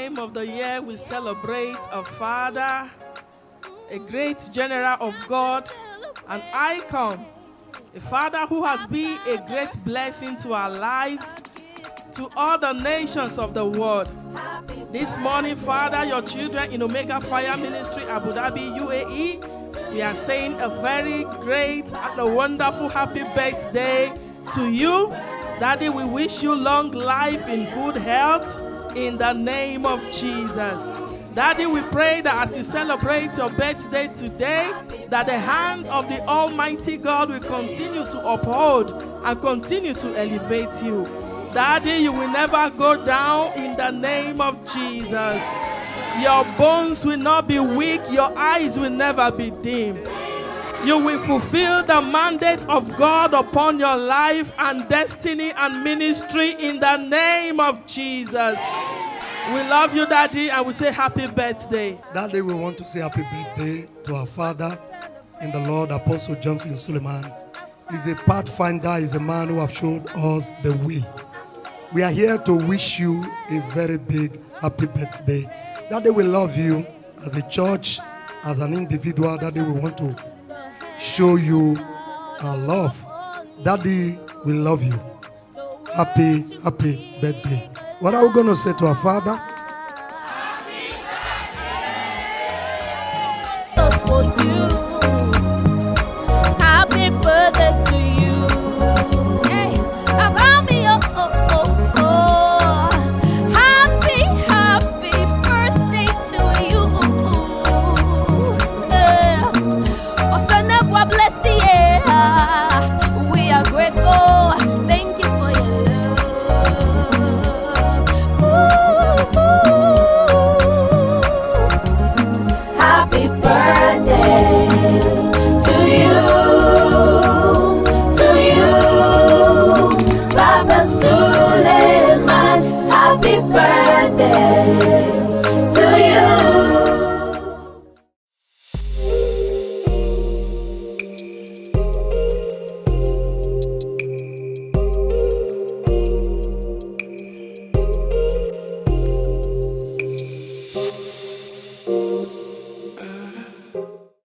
time of the year we celebrate a father, a great general of God, an icon, a father who has been a great blessing to our lives, to all the nations of the world. This morning, Father, your children in Omega Fire Ministry, Abu Dhabi, UAE, we are saying a very great and a wonderful happy birthday to you. Daddy, we wish you long life in good health in the name of Jesus. Daddy, we pray that as you celebrate your birthday today, that the hand of the Almighty God will continue to uphold and continue to elevate you. Daddy, you will never go down in the name of Jesus. Your bones will not be weak. Your eyes will never be dim. You will fulfill the mandate of God upon your life and destiny and ministry in the name of Jesus. We love you, Daddy, and we say happy birthday. Daddy, we want to say happy birthday to our father in the Lord, Apostle Johnson Suleiman. He's a pathfinder. He's a man who has showed us the way. We are here to wish you a very big happy birthday. Daddy, we love you as a church, as an individual. Daddy, we want to show you our love. Daddy, we love you. Happy birthday. What are we going to say to our father? Happy birthday for you. Happy birthday to you. Hey, about me, Happy birthday to you. God bless you. We are grateful. Thank you for your love. Happy birthday to you, Baba Su.